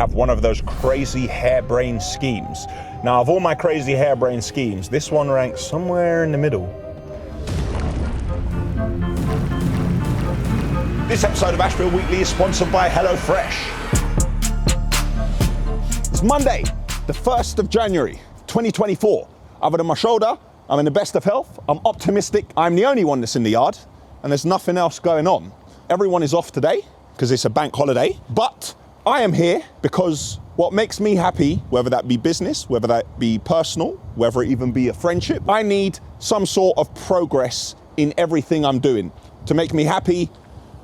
have one of those crazy harebrained schemes. Now, of all my crazy harebrained schemes, this one ranks somewhere in the middle. This episode of Ashville Weekly is sponsored by HelloFresh. It's Monday, the 1st of January, 2024. Other than my shoulder, I'm in the best of health, I'm optimistic, I'm the only one that's in the yard, and there's nothing else going on. Everyone is off today, because it's a bank holiday, but I am here because what makes me happy, whether that be business, whether that be personal, whether it even be a friendship, I need some sort of progress in everything I'm doing to make me happy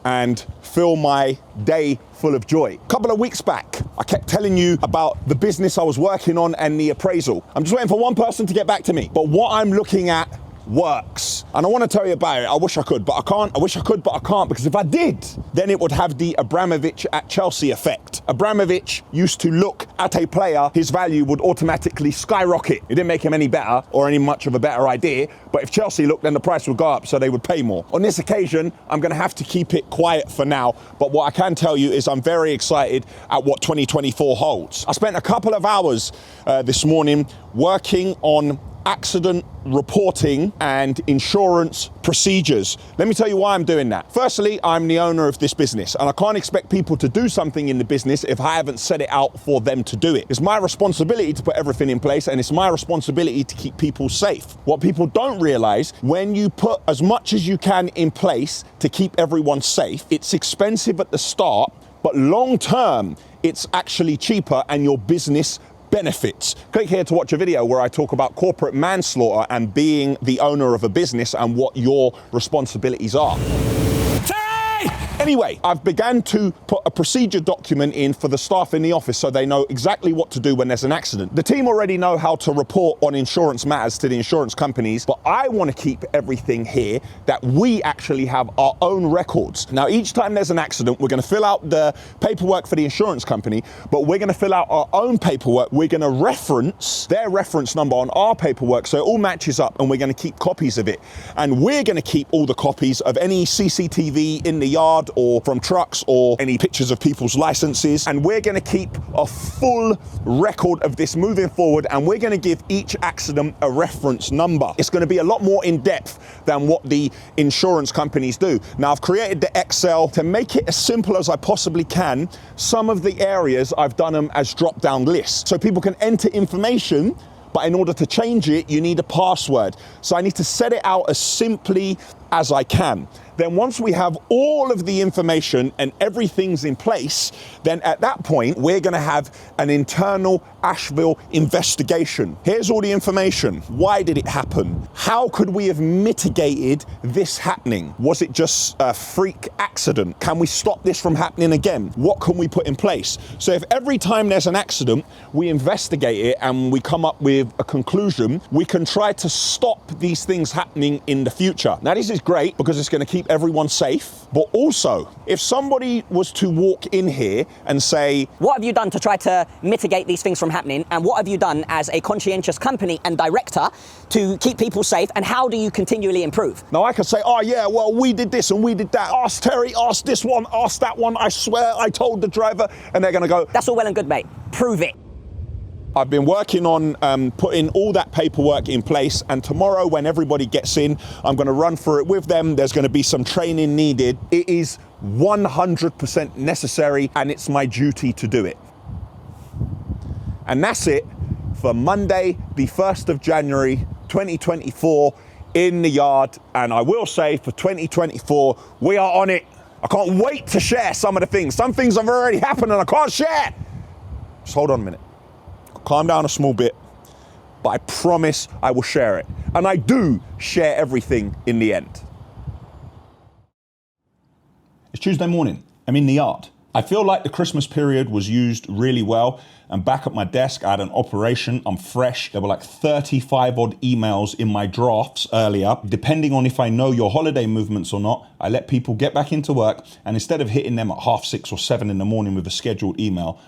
and fill my day full of joy. A couple of weeks back, I kept telling you about the business I was working on and the appraisal. I'm just waiting for one person to get back to me. But what I'm looking at works. And I want to tell you about it. I wish I could, but I can't. I wish I could, but I can't, because if I did, then it would have the Abramovich at Chelsea effect. Abramovich used to look at a player, his value would automatically skyrocket. It didn't make him any better or any much of a better idea, but if Chelsea looked, then the price would go up, so they would pay more. On this occasion, I'm going to have to keep it quiet for now, but what I can tell you is I'm very excited at what 2024 holds. I spent a couple of hours this morning working on accident reporting and insurance procedures. Let me tell you why I'm doing that. Firstly, I'm the owner of this business, and I can't expect people to do something in the business if I haven't set it out for them to do it. It's my responsibility to put everything in place, and it's my responsibility to keep people safe. What people don't realize, when you put as much as you can in place to keep everyone safe, it's expensive at the start, but long term, it's actually cheaper and your business benefits. Click here to watch a video where I talk about corporate manslaughter and being the owner of a business and what your responsibilities are. Anyway, I've begun to put a procedure document in for the staff in the office so they know exactly what to do when there's an accident. The team already know how to report on insurance matters to the insurance companies, but I want to keep everything here that we actually have our own records. Now, each time there's an accident, we're going to fill out the paperwork for the insurance company, but we're going to fill out our own paperwork. We're going to reference their reference number on our paperwork so it all matches up, and we're going to keep copies of it. And we're going to keep all the copies of any CCTV in the yard or from trucks or any pictures of people's licenses, and we're going to keep a full record of this moving forward, and we're going to give each accident a reference number. It's going to be a lot more in depth than what the insurance companies do. Now, I've created the Excel to make it as simple as I possibly can. Some of the areas I've done them as drop-down lists so people can enter information, but in order to change it, you need a password. So I need to set it out as simply as I can. Then once we have all of the information and everything's in place, then at that point, we're going to have an internal Ashville investigation. Here's all the information. Why did it happen? How could we have mitigated this happening? Was it just a freak accident? Can we stop this from happening again? What can we put in place? So if every time there's an accident, we investigate it and we come up with a conclusion, we can try to stop these things happening in the future. Now, this is great because it's going to keep everyone safe, but also if somebody was to walk in here and say, what have you done to try to mitigate these things from happening, and what have you done as a conscientious company and director to keep people safe, and how do you continually improve? Now I could say, oh yeah, well, we did this and we did that, ask Terry, ask this one, ask that one, I swear I told the driver, and they're going to go, that's all well and good, mate, prove it. I've been working on putting all that paperwork in place, and tomorrow when everybody gets in, I'm going to run through it with them. There's going to be some training needed. It is 100% necessary, and it's my duty to do it. And that's it for Monday, the 1st of January, 2024 in the yard. And I will say for 2024, we are on it. I can't wait to share some of the things. Some things have already happened and I can't share. Just hold on a minute. Calm down a small bit, but I promise I will share it. And I do share everything in the end. It's Tuesday morning. I'm in the yard. I feel like the Christmas period was used really well. I'm back at my desk. I had an operation. I'm fresh. There were like 35 odd emails in my drafts earlier. Depending on if I know your holiday movements or not, I let people get back into work. And instead of hitting them at 6:30 or 7 in the morning with a scheduled email,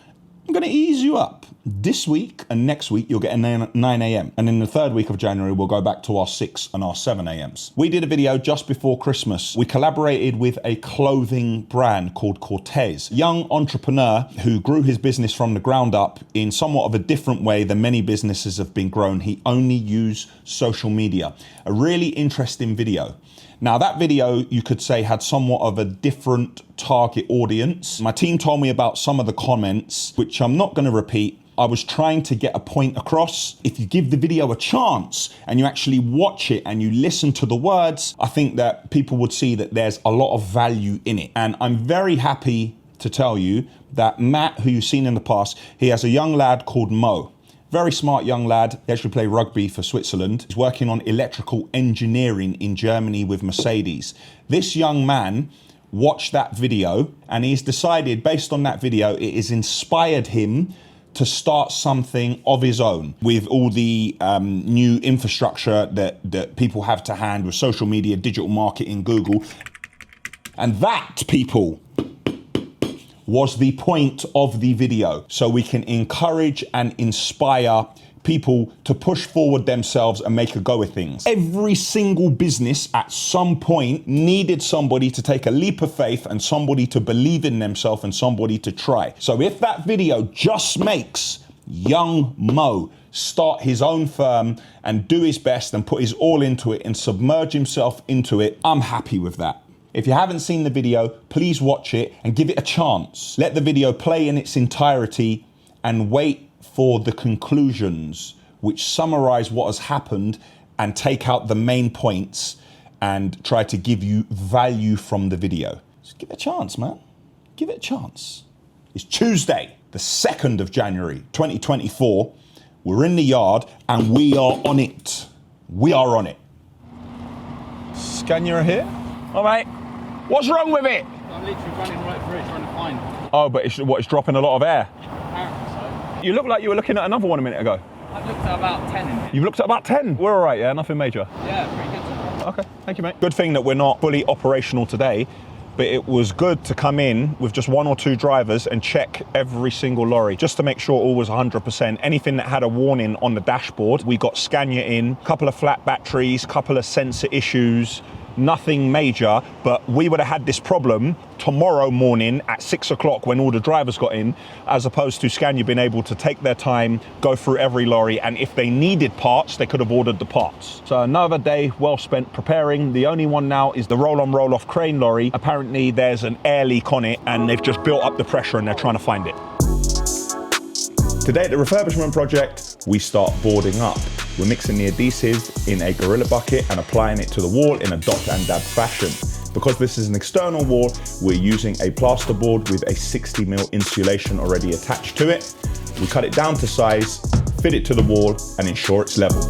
I'm going to ease you up. This week and next week, you'll get a 9 a.m. And in the third week of January, we'll go back to our 6 and our 7 a.m.s. We did a video just before Christmas. We collaborated with a clothing brand called Cortez, a young entrepreneur who grew his business from the ground up in somewhat of a different way than many businesses have been grown. He only used social media. A really interesting video. Now that video, you could say, had somewhat of a different target audience. My team told me about some of the comments, which I'm not going to repeat. I was trying to get a point across. If you give the video a chance and you actually watch it and you listen to the words, I think that people would see that there's a lot of value in it. And I'm very happy to tell you that Matt, who you've seen in the past, he has a young lad called Mo. Very smart young lad. He actually played rugby for Switzerland. He's working on electrical engineering in Germany with Mercedes. This young man watched that video and he's decided, based on that video, it has inspired him to start something of his own with all the new infrastructure that people have to hand with social media, digital marketing, Google. And that, people, was the point of the video. So we can encourage and inspire people to push forward themselves and make a go of things. Every single business at some point needed somebody to take a leap of faith and somebody to believe in themselves and somebody to try. So if that video just makes young Mo start his own firm and do his best and put his all into it and submerge himself into it, I'm happy with that. If you haven't seen the video, please watch it and give it a chance. Let the video play in its entirety and wait for the conclusions, which summarize what has happened and take out the main points and try to give you value from the video. Just give it a chance, man. Give it a chance. It's Tuesday, the 2nd of January, 2024. We're in the yard and we are on it. We are on it. Scania here. All right. What's wrong with it? I'm literally running right through it trying to find. Oh, but it's dropping a lot of air. Apparently so. You look like you were looking at another one a minute ago. I've looked at about 10 in here. You've looked at about 10? We're all right, yeah? Nothing major? Yeah, pretty good so far. Okay, thank you, mate. Good thing that we're not fully operational today, but it was good to come in with just 1 or 2 drivers and check every single lorry just to make sure all was 100%. Anything that had a warning on the dashboard, we got Scania in, couple of flat batteries, couple of sensor issues, nothing major, but we would have had this problem tomorrow morning at 6 o'clock when all the drivers got in, as opposed to Scania being able to take their time, go through every lorry, and if they needed parts, they could have ordered the parts. So another day well spent preparing. The only one now is the roll-on, roll-off crane lorry. Apparently there's an air leak on it and they've just built up the pressure and they're trying to find it. Today at the refurbishment project, we start boarding up. We're mixing the adhesive in a Gorilla bucket and applying it to the wall in a dot and dab fashion. Because this is an external wall, we're using a plasterboard with a 60mm insulation already attached to it. We cut it down to size, fit it to the wall, and ensure it's level.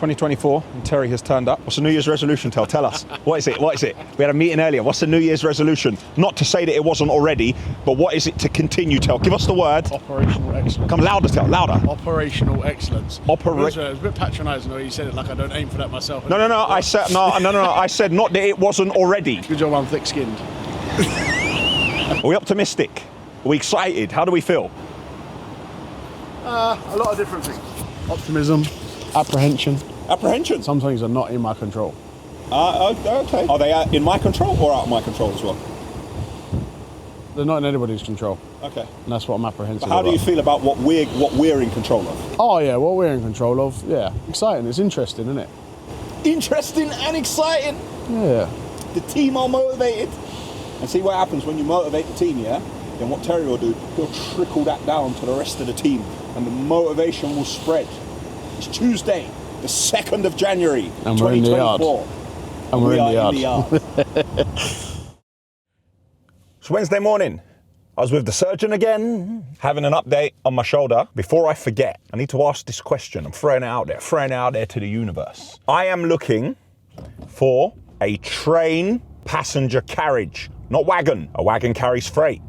2024, and Terry has turned up. What's the New Year's resolution, Tel? Tell us. What is it? What is it? We had a meeting earlier. What's the New Year's resolution? Not to say that it wasn't already, but what is it to continue, Tel? Give us the word. Operational excellence. Come louder, Tel, louder. Operational excellence. It was a bit patronising the way you said it, like I don't aim for that myself. No. I said no. I said not that it wasn't already. Good job, I'm thick-skinned. Are we optimistic? Are we excited? How do we feel? A lot of different things. Optimism, apprehension. Apprehension. Some things are not in my control. Okay. Are they in my control or out of my control as well? They're not in anybody's control. Okay. And that's what I'm apprehensive But how about. do you feel about what we're in control of? Oh yeah, what we're in control of, yeah. Exciting, it's interesting, isn't it? Interesting and exciting. Yeah. The team are motivated. And see what happens when you motivate the team, yeah? Then what Terry will do, he'll trickle that down to the rest of the team and the motivation will spread. It's Tuesday, the 2nd of January, And we're in the yard. 2024. And we're in the yard. It's Wednesday morning. I was with the surgeon again, having an update on my shoulder. Before I forget, I need to ask this question. I'm throwing it out there to the universe. I am looking for a train passenger carriage, not wagon. A wagon carries freight.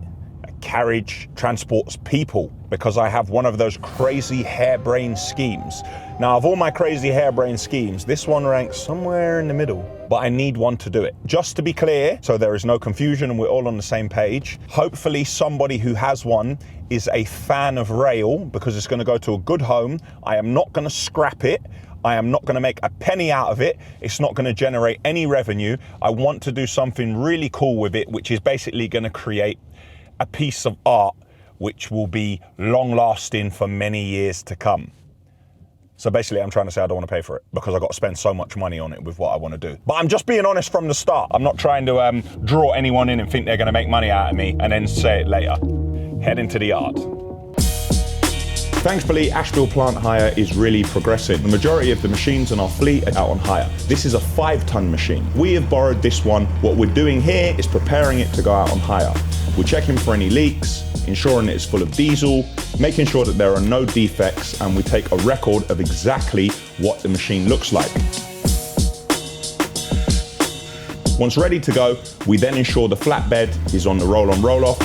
A carriage transports people, because I have one of those crazy harebrained schemes. Now, of all my crazy harebrained schemes, this one ranks somewhere in the middle, but I need one to do it. Just to be clear, so there is no confusion and we're all on the same page, hopefully somebody who has one is a fan of rail, because it's going to go to a good home. I am not going to scrap it. I am not going to make a penny out of it. It's not going to generate any revenue. I want to do something really cool with it, which is basically going to create a piece of art which will be long lasting for many years to come. So basically I'm trying to say I don't want to pay for it, because I've got to spend so much money on it with what I want to do. But I'm just being honest from the start. I'm not trying to draw anyone in and think they're going to make money out of me and then say it later. Head into the yard. Thankfully, Ashville plant hire is really progressing. The majority of the machines in our fleet are out on hire. This is a 5-ton machine. We have borrowed this one. What we're doing here is preparing it to go out on hire. We're checking for any leaks, ensuring it's full of diesel, making sure that there are no defects, and we take a record of exactly what the machine looks like. Once ready to go, we then ensure the flatbed is on the roll-on roll-off.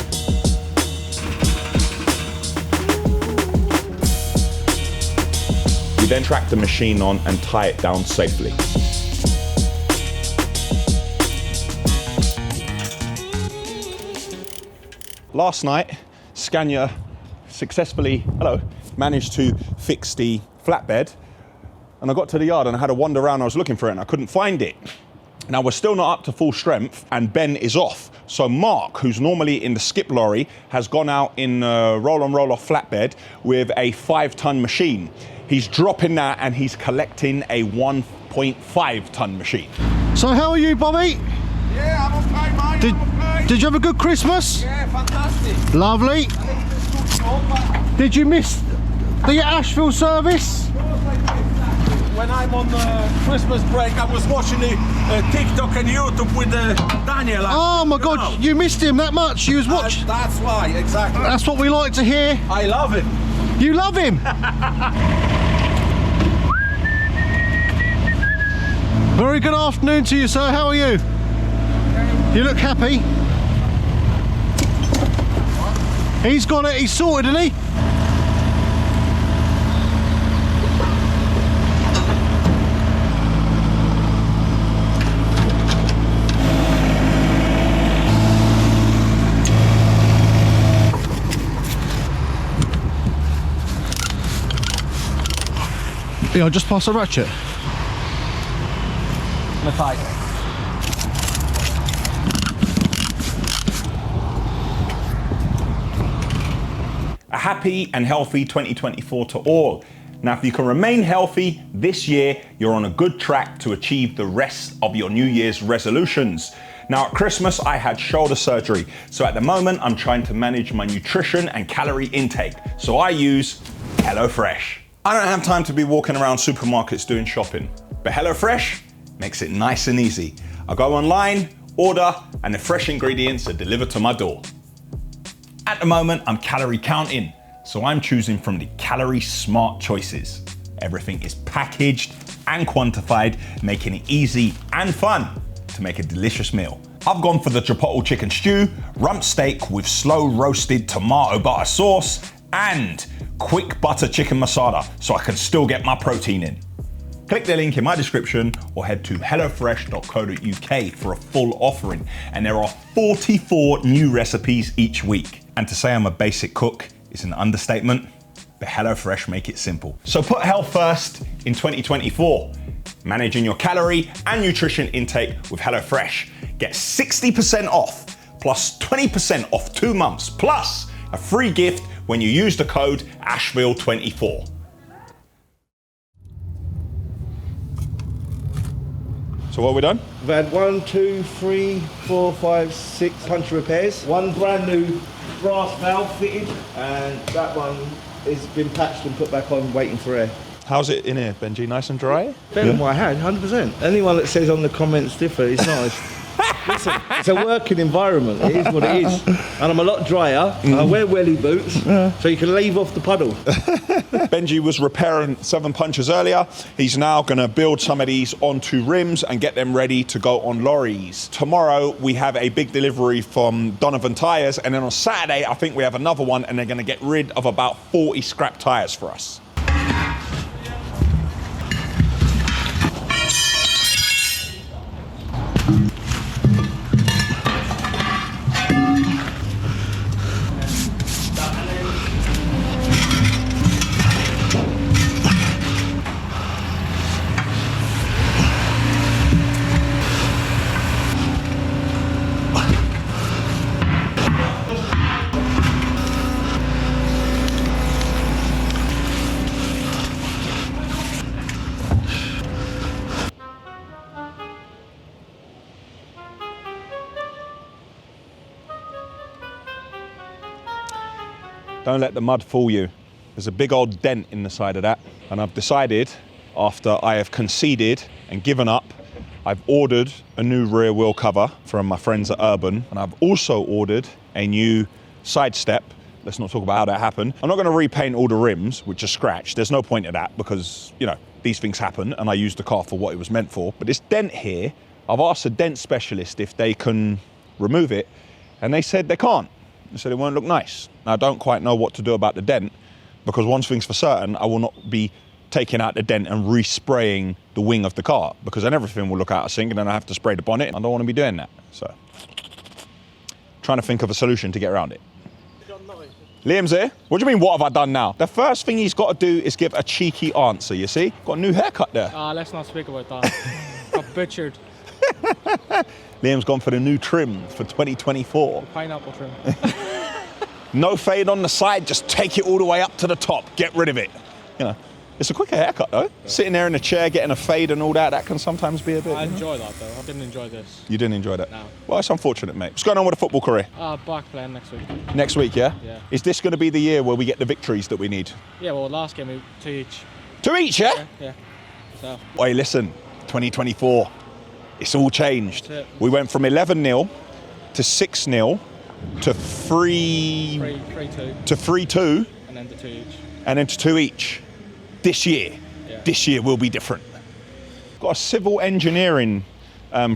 We then track the machine on and tie it down safely. Last night, Scania successfully, managed to fix the flatbed, and I got to the yard and I had a wander around. I was looking for it and I couldn't find it. Now we're still not up to full strength and Ben is off. So Mark, who's normally in the skip lorry, has gone out in a roll-on roll-off flatbed with a 5-ton machine. He's dropping that and he's collecting a 1.5-ton machine. So how are you, Bobby? Yeah, I'm okay, mate. I'm okay. Did you have a good Christmas? Yeah, fantastic. Lovely. Did you miss the Ashville service? When I'm on Christmas break, I was watching the TikTok and YouTube with Daniel. Oh my God, you missed him that much? You was watching. That's why, exactly. That's what we like to hear. I love it. You love him. Very good afternoon to you, sir. How are you? You look happy. He's got it. He's sorted, isn't he? Yeah, just pass the ratchet. The tyre. A happy and healthy 2024 to all. Now, if you can remain healthy this year, you're on a good track to achieve the rest of your New Year's resolutions. Now, at Christmas, I had shoulder surgery. So at the moment, I'm trying to manage my nutrition and calorie intake. So I use HelloFresh. I don't have time to be walking around supermarkets doing shopping, but HelloFresh makes it nice and easy. I go online, order, and the fresh ingredients are delivered to my door. At the moment, I'm calorie counting, so I'm choosing from the calorie smart choices. Everything is packaged and quantified, making it easy and fun to make a delicious meal. I've gone for the chipotle chicken stew, rump steak with slow roasted tomato butter sauce, and quick butter chicken masala, so I can still get my protein in. Click the link in my description or head to hellofresh.co.uk for a full offering. And there are 44 new recipes each week. And to say I'm a basic cook is an understatement, but HelloFresh make it simple. So put health first in 2024. Managing your calorie and nutrition intake with HelloFresh. Get 60% off, plus 20% off 2 months, plus a free gift when you use the code Ashville24. So what have we done? We've had 1, 2, 3, 4, 5, 6 punch repairs. One brand new brass valve fitted, and that one has been patched and put back on, waiting for air. How's it in here, Benji? Nice and dry? Better than what I had, 100%. Anyone that says on the comments differ is nice. Listen, it's a working environment. It is what it is. And I'm a lot drier. I wear welly boots, so you can leave off the puddle. Benji was repairing 7 punches earlier. He's now going to build some of these onto rims and get them ready to go on lorries. Tomorrow we have a big delivery from Donovan Tyres, and then on Saturday I think we have another one, and they're going to get rid of about 40 scrap tyres for us. Don't let the mud fool you. There's a big old dent in the side of that. And I've decided, after I have conceded and given up, I've ordered a new rear wheel cover from my friends at Urban. And I've also ordered a new side step. Let's not talk about how that happened. I'm not going to repaint all the rims, which are scratched. There's no point in that because, you know, these things happen and I used the car for what it was meant for. But this dent here, I've asked a dent specialist if they can remove it, and they said they can't. They said it won't look nice. Now, I don't quite know what to do about the dent, because one thing's for certain, I will not be taking out the dent and respraying the wing of the car, because then everything will look out of sync and then I have to spray the bonnet. I don't want to be doing that. So, trying to think of a solution to get around it. Liam's here. What do you mean, what have I done now? The first thing he's got to do is give a cheeky answer, you see? Got a new haircut there. Let's not speak about that. Got butchered. Liam's gone for the new trim for 2024. Pineapple trim. No fade on the side, just take it all the way up to the top. Get rid of it. You know, it's a quicker haircut though. Yeah. Sitting there in a chair, getting a fade and all that, that can sometimes be a bit... I enjoy that though. I didn't enjoy this. You didn't enjoy that? No. Well, it's unfortunate, mate. What's going on with the football career? Back playing next week. Next week, yeah? Yeah. Is this going to be the year where we get the victories that we need? Yeah, well, last game we 2 each. 2 each, yeah? Yeah. So. Wait, listen, 2024, it's all changed. We went from 11-0 to 6-0 to 3-2 to 3-2 and then to 2 each. And then to 2 each. This year, This year will be different. Got a civil engineering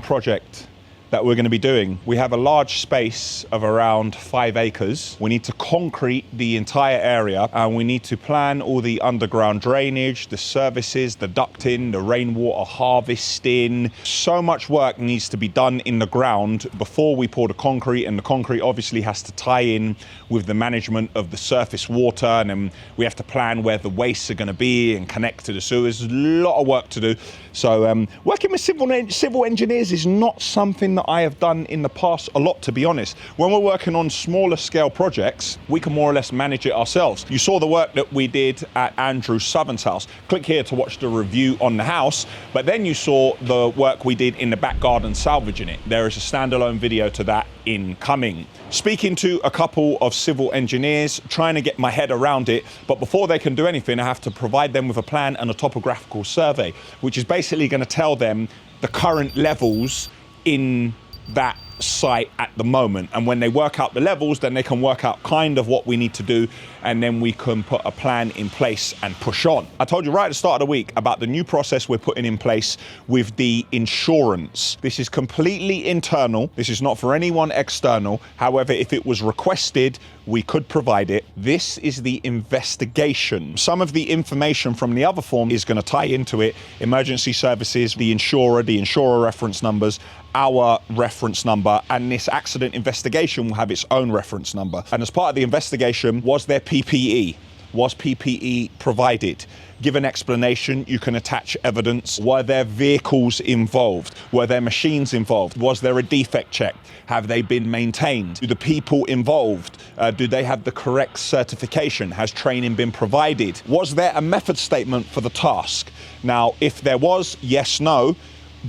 project that we're going to be doing. We have a large space of around 5 acres. We need to concrete the entire area, and we need to plan all the underground drainage, the services, the ducting, the rainwater harvesting. So much work needs to be done in the ground before we pour the concrete, and the concrete obviously has to tie in with the management of the surface water, and then we have to plan where the wastes are going to be and connect to the sewers. There's a lot of work to do. So working with civil engineers is not something that I have done in the past a lot, to be honest. When we're working on smaller scale projects, we can more or less manage it ourselves. You saw the work that we did at Andrew Southern's house. Click here to watch the review on the house, but then you saw the work we did in the back garden salvaging it. There is a standalone video to that incoming. Speaking to a couple of civil engineers, trying to get my head around it, but before they can do anything, I have to provide them with a plan and a topographical survey, which is basically going to tell them the current levels in that site at the moment, and when they work out the levels, then they can work out kind of what we need to do, and then we can put a plan in place and push on. I told you right at the start of the week about the new process we're putting in place with the insurance. This is completely internal. This is not for anyone external. However, if it was requested, we could provide it. This is the investigation. Some of the information from the other form is going to tie into it. Emergency services, the insurer reference numbers, our reference number, and this accident investigation will have its own reference number. And as part of the investigation, was there PPE? Was PPE provided? Give an explanation, you can attach evidence. Were there vehicles involved? Were there machines involved? Was there a defect check? Have they been maintained? Do the people involved, do they have the correct certification? Has training been provided? Was there a method statement for the task? Now, if there was, yes, no.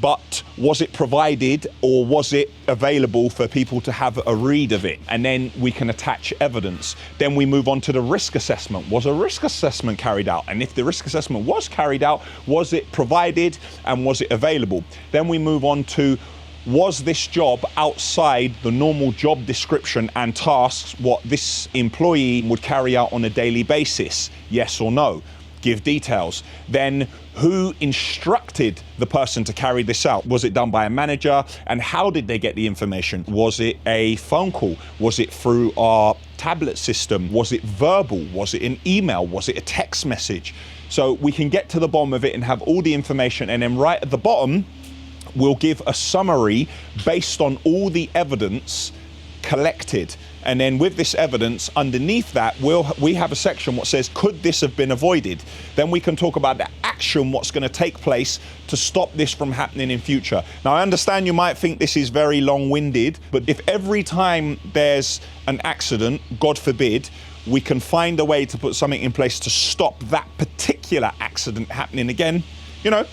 But was it provided, or was it available for people to have a read of it? And then we can attach evidence. Then we move on to the risk assessment. Was a risk assessment carried out? And if the risk assessment was carried out, was it provided and was it available? Then we move on to was this job outside the normal job description and tasks what this employee would carry out on a daily basis? Yes or no? Give details. Then who instructed the person to carry this out? Was it done by a manager? And how did they get the information? Was it a phone call? Was it through our tablet system? Was it verbal? Was it an email? Was it a text message? So we can get to the bottom of it and have all the information, and then right at the bottom, we'll give a summary based on all the evidence collected. And then with this evidence underneath that, we have a section what says, could this have been avoided? Then we can talk about the action, what's going to take place to stop this from happening in future. Now, I understand you might think this is very long-winded, but if every time there's an accident, God forbid, we can find a way to put something in place to stop that particular accident happening again, you know,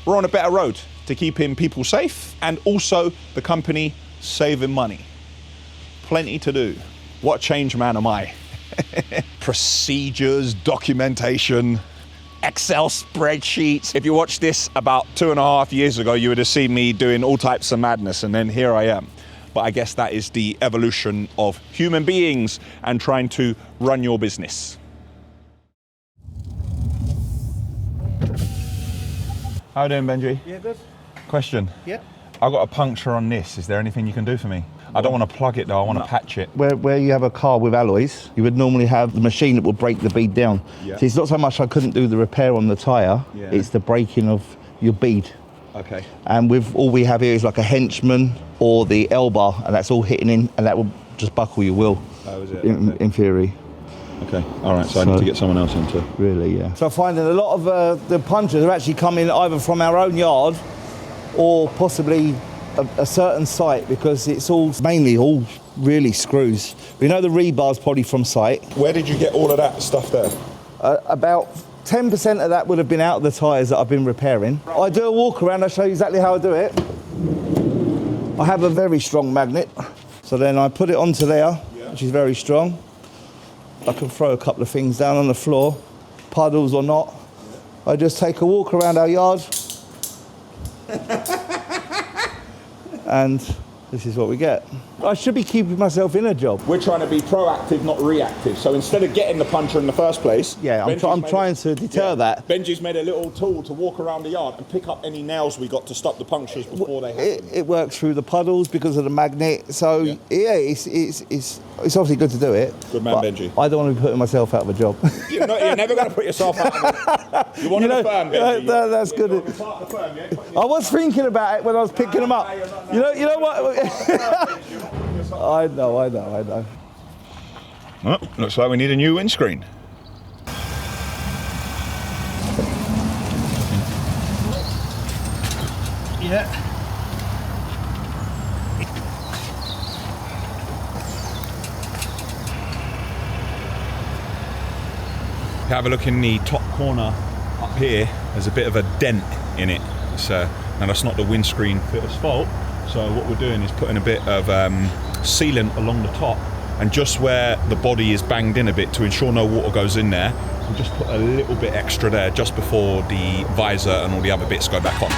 we're on a better road to keeping people safe and also the company saving money. Plenty to do. What a change man am I? Procedures, documentation, Excel spreadsheets. If you watched this about 2.5 years ago, you would have seen me doing all types of madness, and then here I am. But I guess that is the evolution of human beings and trying to run your business. How you doing, Benji? Yeah, good. Question. Yeah. I got a puncture on this. Is there anything you can do for me? I don't want to plug it though, I want to patch it. Where you have a car with alloys, you would normally have the machine that will break the bead down. Yeah. See, it's not so much I couldn't do the repair on the tyre, Yeah. it's the breaking of your bead. Okay. And with all we have here is like a henchman or the L-bar, and that's all hitting in, and that will just buckle your wheel. Oh, is it? In theory. Okay, all right, so I need to get someone else into. Really, yeah. So I'm finding a lot of the punches are actually coming either from our own yard or possibly a certain site, because it's all mainly all really screws. We know the rebar's probably from site. Where did you get all of that stuff there? About 10% of that would have been out of the tyres that I've been repairing. I do a walk around, I'll show you exactly how I do it. I have a very strong magnet, so then I put it onto there, which is very strong. I can throw a couple of things down on the floor, puddles or not. I just take a walk around our yard. And this is what we get. I should be keeping myself in a job. We're trying to be proactive, not reactive. So instead of getting the puncher in the first place... Yeah, I'm trying to deter that. Benji's made a little tool to walk around the yard and pick up any nails we got to stop the punctures before they happen. It works through the puddles because of the magnet. So yeah, it's obviously good to do it. Good man, Benji. I don't want to be putting myself out of a job. You're never going to put yourself out of it. You want the firm, Benji. That's good. I was thinking about it when I was picking them up. You know what? I know. Well, looks like we need a new windscreen. Yeah. Have a look in the top corner up here. There's a bit of a dent in it. Now that's not the windscreen fitter's fault. So what we're doing is putting a bit of sealant along the top, and just where the body is banged in a bit to ensure no water goes in there, we'll just put a little bit extra there just before the visor and all the other bits go back on.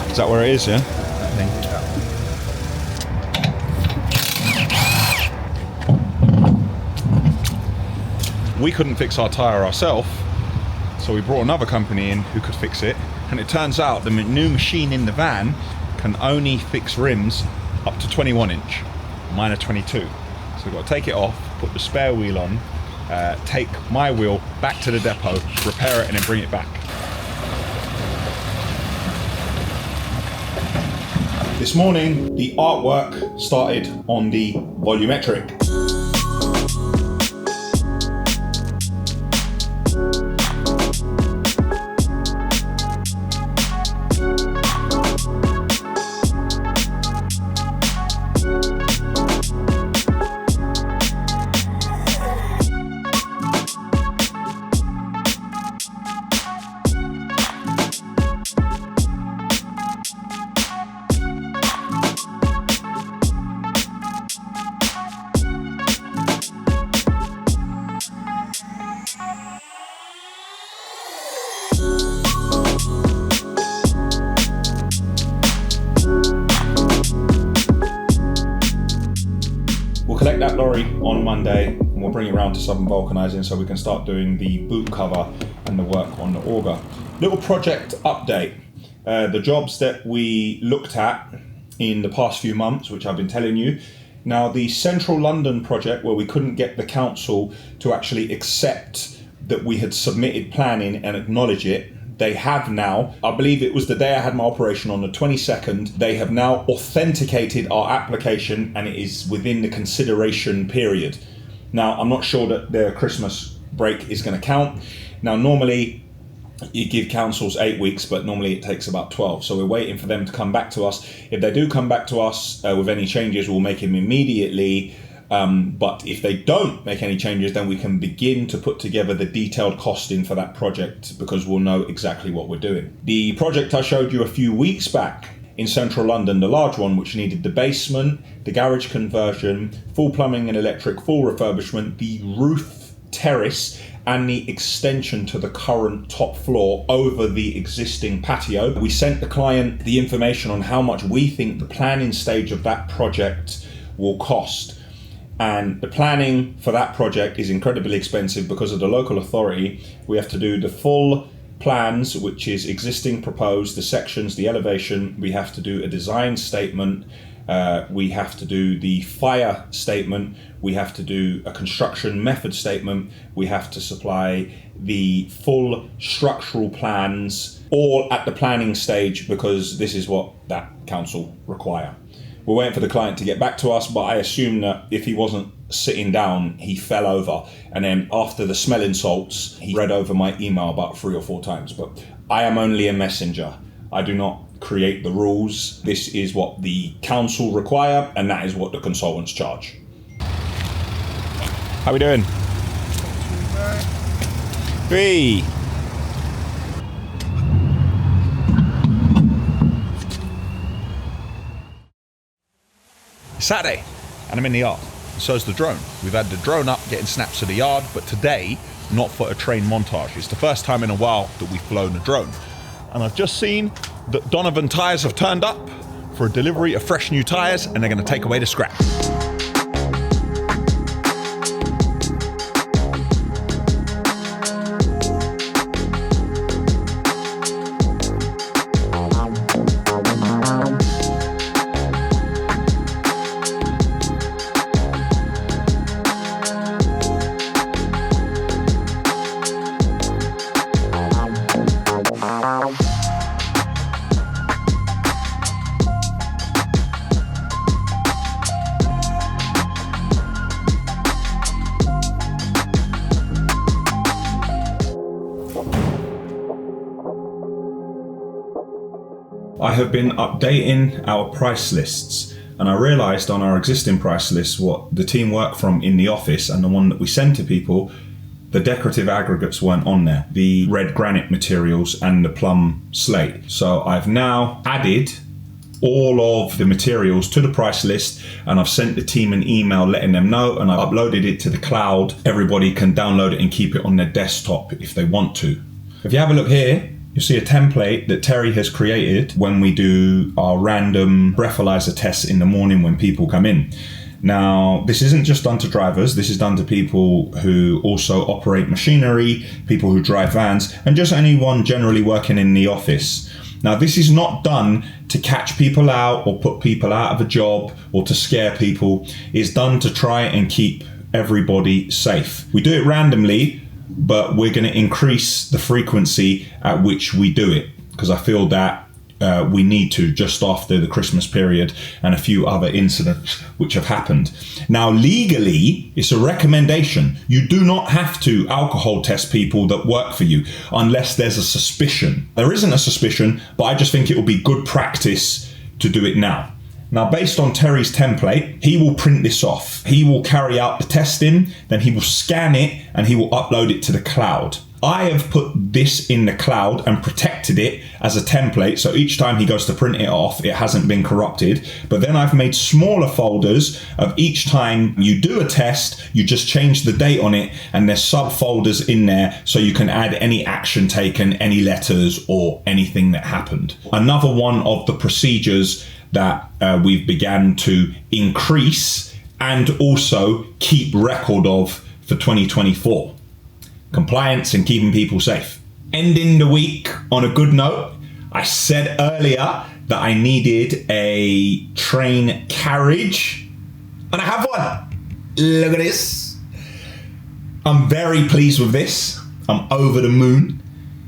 Is that where it is, yeah? We couldn't fix our tyre ourselves, so we brought another company in who could fix it, and it turns out the new machine in the van can only fix rims up to 21 inch, mine are 22. So we've got to take it off, put the spare wheel on, take my wheel back to the depot, repair it and then bring it back. This morning, the artwork started on the volumetric. We'll collect that lorry on Monday and we'll bring it around to Southern Vulcanizing so we can start doing the boot cover and the work on the auger. Little project update. The jobs that we looked at in the past few months, which I've been telling you. Now, the Central London project, where we couldn't get the council to actually accept that we had submitted planning and acknowledge it, they have now. I believe it was the day I had my operation on the 22nd. They have now authenticated our application and it is within the consideration period. Now, I'm not sure that their Christmas break is going to count. Now, normally you give councils 8 weeks, but normally it takes about 12. So we're waiting for them to come back to us. If they do come back to us with any changes, we'll make them immediately. But if they don't make any changes, then we can begin to put together the detailed costing for that project because we'll know exactly what we're doing. The project I showed you a few weeks back in Central London, the large one, which needed the basement, the garage conversion, full plumbing and electric, full refurbishment, the roof terrace, and the extension to the current top floor over the existing patio. We sent the client the information on how much we think the planning stage of that project will cost. And the planning for that project is incredibly expensive because of the local authority. We have to do the full plans, which is existing, proposed, the sections, the elevation. We have to do a design statement. We have to do the fire statement. We have to do a construction method statement. We have to supply the full structural plans, all at the planning stage, because this is what that council require. We're waiting for the client to get back to us, but I assume that if he wasn't sitting down, he fell over. And then after the smelling salts, he read over my email about 3 or 4 times. But I am only a messenger. I do not create the rules. This is what the council require, and that is what the consultants charge. How we doing? 3. Saturday, and I'm in the yard. So is the drone. We've had the drone up getting snaps of the yard, but today, not for a train montage. It's the first time in a while that we've flown a drone. And I've just seen that Donovan Tyres have turned up for a delivery of fresh new tyres, and they're going to take away the scrap. I have been updating our price lists, and I realised on our existing price list what the team work from in the office and the one that we send to people, the decorative aggregates weren't on there, the red granite materials and the plum slate. So I've now added all of the materials to the price list, and I've sent the team an email letting them know, and I've uploaded it to the cloud. Everybody can download it and keep it on their desktop if they want to. If you have a look here, you'll see a template that Terry has created when we do our random breathalyzer tests in the morning when people come in. Now, this isn't just done to drivers, this is done to people who also operate machinery, people who drive vans, and just anyone generally working in the office. Now, this is not done to catch people out or put people out of a job or to scare people. It's done to try and keep everybody safe. We do it randomly, but we're going to increase the frequency at which we do it, because I feel that we need to, just after the Christmas period and a few other incidents which have happened. Now, legally, it's a recommendation. You do not have to alcohol test people that work for you unless there's a suspicion. There isn't a suspicion, but I just think it will be good practice to do it now. Now, based on Terry's template, he will print this off. He will carry out the testing, then he will scan it and he will upload it to the cloud. I have put this in the cloud and protected it as a template, so each time he goes to print it off, it hasn't been corrupted. But then I've made smaller folders of each time you do a test, you just change the date on it, and there's subfolders in there so you can add any action taken, any letters, or anything that happened. Another one of the procedures that we've began to increase and also keep record of for 2024. Compliance and keeping people safe. Ending the week on a good note. I said earlier that I needed a train carriage, and I have one. Look at this. I'm very pleased with this. I'm over the moon.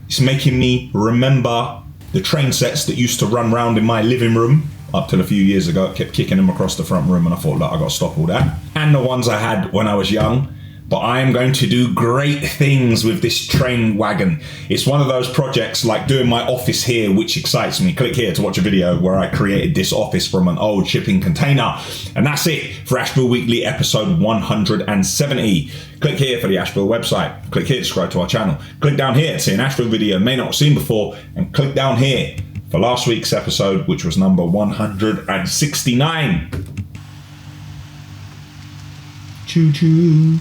It's making me remember the train sets that used to run round in my living room up till a few years ago. I kept kicking them across the front room, and I thought, look, I got to stop all that. And the ones I had when I was young. But I am going to do great things with this train wagon. It's one of those projects like doing my office here, which excites me. Click here to watch a video where I created this office from an old shipping container. And that's it for Ashville Weekly episode 170. Click here for the Ashville website. Click here to subscribe to our channel. Click down here to see an Ashville video may not have seen before. And click down here for last week's episode, which was number 169. Choo choo.